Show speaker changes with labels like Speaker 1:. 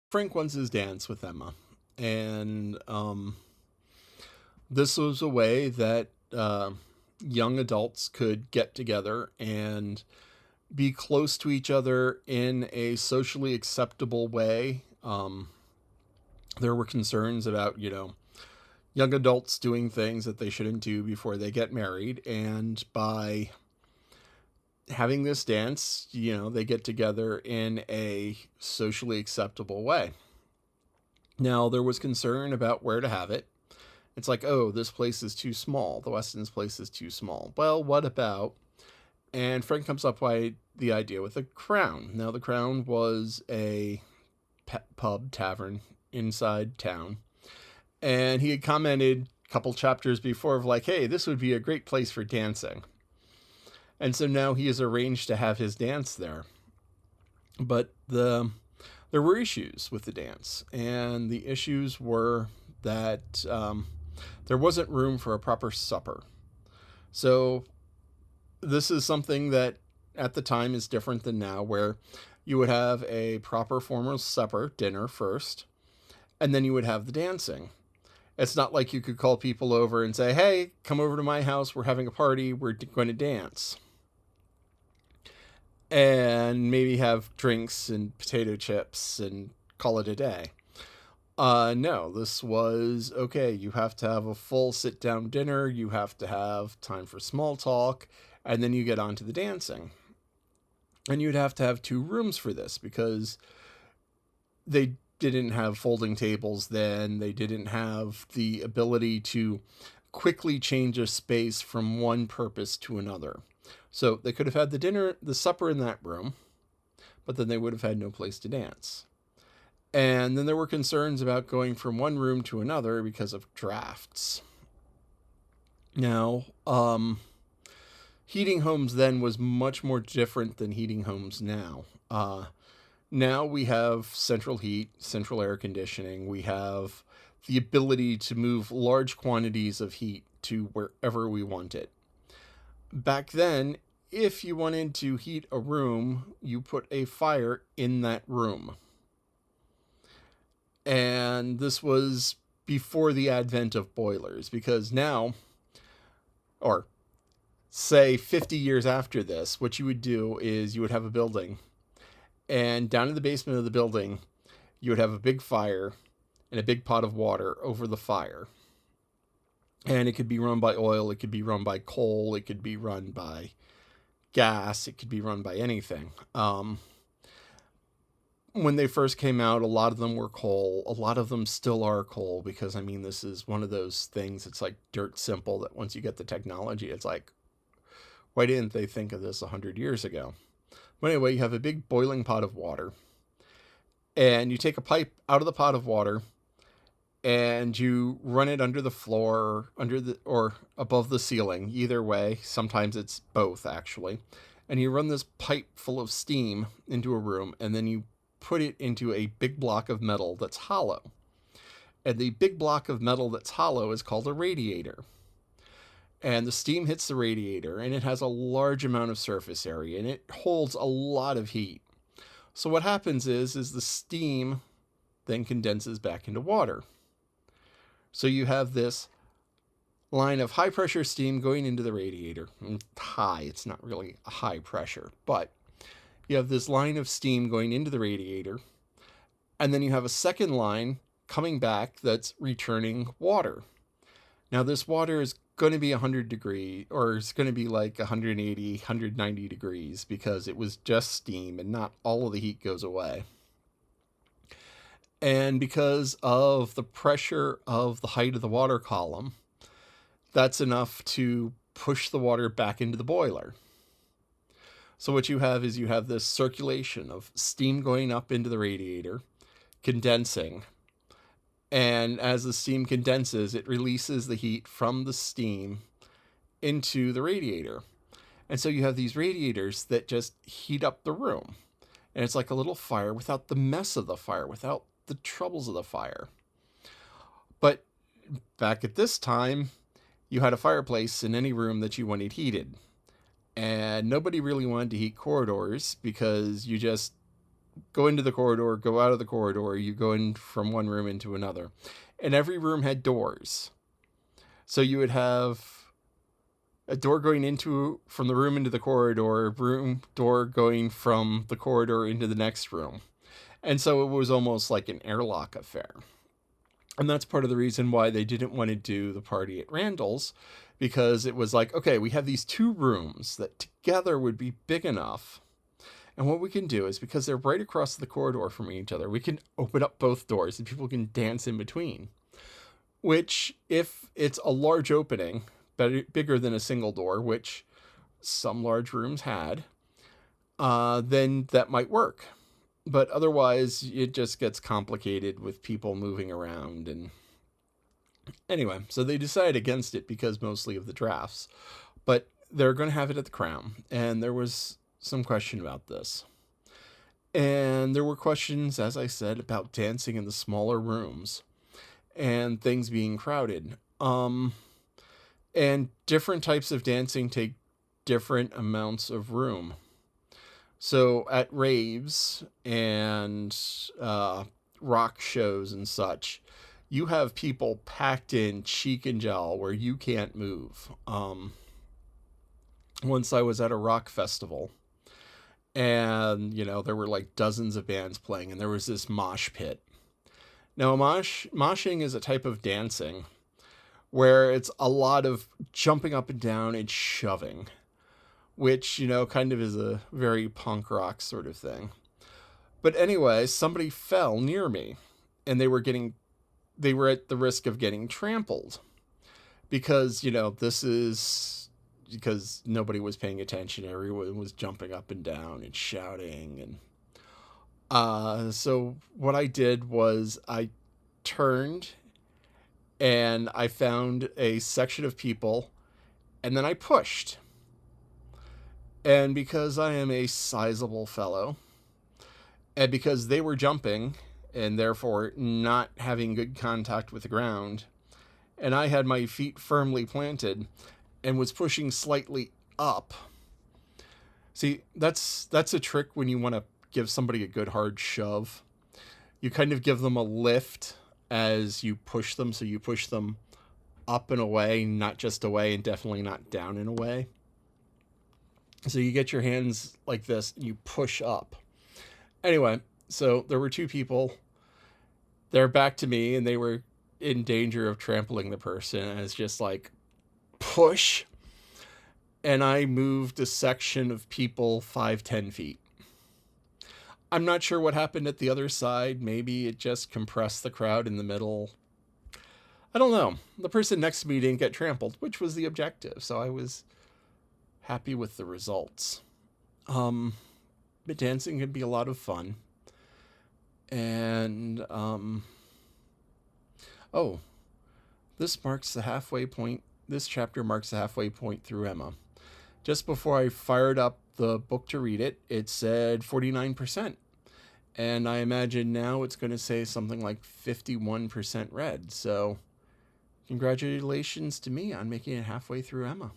Speaker 1: Frank wants his dance with Emma, and this was a way that young adults could get together and be close to each other in a socially acceptable way. There were concerns about, young adults doing things that they shouldn't do before they get married, and by having this dance, they get together in a socially acceptable way. Now, there was concern about where to have it. It's like, oh, this place is too small. The Weston's place is too small. Well, what about? And Frank comes up with the idea with the Crown. Now, the Crown was a pub tavern inside town. And he had commented a couple chapters before of like, hey, this would be a great place for dancing. And so now he has arranged to have his dance there. But there were issues with the dance. And the issues were that there wasn't room for a proper supper. So this is something that at the time is different than now, where you would have a proper formal supper, dinner first, and then you would have the dancing. It's not like you could call people over and say, hey, come over to my house. We're having a party. We're going to dance. And maybe have drinks and potato chips and call it a day. No, this was okay. You have to have a full sit down dinner. You have to have time for small talk. And then you get on to the dancing. And you'd have to have 2 rooms for this because they didn't have folding tables then. They didn't have the ability to quickly change a space from one purpose to another. So they could have had the supper in that room, but then they would have had no place to dance. And then there were concerns about going from one room to another because of drafts. Now, heating homes then was much more different than heating homes now. Now we have central heat, central air conditioning. We have the ability to move large quantities of heat to wherever we want it. Back then, if you wanted to heat a room, you put a fire in that room. And this was before the advent of boilers, because now, or say 50 years after this, what you would do is you would have a building, and down in the basement of the building, you would have a big fire and a big pot of water over the fire. And it could be run by oil, it could be run by coal, it could be run by gas, it could be run by anything. When they first came out, a lot of them were coal. A lot of them still are coal because, this is one of those things, it's like dirt simple that once you get the technology, it's like, why didn't they think of this 100 years ago? But anyway, you have a big boiling pot of water, and you take a pipe out of the pot of water, and you run it under the floor, or above the ceiling, either way. Sometimes it's both, actually. And you run this pipe full of steam into a room, and then you put it into a big block of metal that's hollow. And the big block of metal that's hollow is called a radiator. And the steam hits the radiator, and it has a large amount of surface area, and it holds a lot of heat. So what happens is the steam then condenses back into water. So you have this line of high pressure steam going into the radiator. High, it's not really a high pressure, but you have this line of steam going into the radiator, and then you have a second line coming back that's returning water. Now this water is going to be 100 degrees, or it's going to be like 180, 190 degrees because it was just steam and not all of the heat goes away. And because of the pressure of the height of the water column, that's enough to push the water back into the boiler. So what you have is you have this circulation of steam going up into the radiator, condensing, and as the steam condenses, it releases the heat from the steam into the radiator. And so you have these radiators that just heat up the room. And it's like a little fire without the mess of the fire, without the troubles of the fire. But back at this time, you had a fireplace in any room that you wanted heated. And nobody really wanted to heat corridors because you just go into the corridor, go out of the corridor, you go in from one room into another. And every room had doors. So you would have a door going into from the room into the corridor, room door going from the corridor into the next room. And so it was almost like an airlock affair. And that's part of the reason why they didn't want to do the party at Randall's, because it was like, okay, we have these two rooms that together would be big enough. And what we can do is, because they're right across the corridor from each other, we can open up both doors and people can dance in between. Which, if it's a large opening, bigger than a single door, which some large rooms had, then that might work. But otherwise, it just gets complicated with people moving around. And anyway, so they decided against it because mostly of the drafts. But they're going to have it at the Crown. And there was some question about this. And there were questions, as I said, about dancing in the smaller rooms and things being crowded. And different types of dancing take different amounts of room. So at raves and rock shows and such, you have people packed in cheek and jowl where you can't move. Once I was at a rock festival, and there were like dozens of bands playing, and there was this mosh pit. Now, moshing is a type of dancing where it's a lot of jumping up and down and shoving, which, kind of is a very punk rock sort of thing. But anyway, somebody fell near me, and they were at the risk of getting trampled because, this is because nobody was paying attention. Everyone was jumping up and down and shouting. And so what I did was I turned and I found a section of people, and then I pushed. And because I am a sizable fellow, and because they were jumping and therefore not having good contact with the ground, and I had my feet firmly planted and was pushing slightly up. See, that's a trick when you want to give somebody a good hard shove. You kind of give them a lift as you push them, so you push them up and away, not just away, and definitely not down and away. So you get your hands like this and you push up. Anyway, so there were two people. They're back to me, and they were in danger of trampling the person. And it's just like, push. And I moved a section of people 5-10 feet. I'm not sure what happened at the other side. Maybe it just compressed the crowd in the middle. I don't know. The person next to me didn't get trampled, which was the objective. So I was happy with the results. But dancing can be a lot of fun. And, this marks the halfway point. This chapter marks the halfway point through Emma. Just before I fired up the book to read it, it said 49%. And I imagine now it's going to say something like 51% read. So congratulations to me on making it halfway through Emma.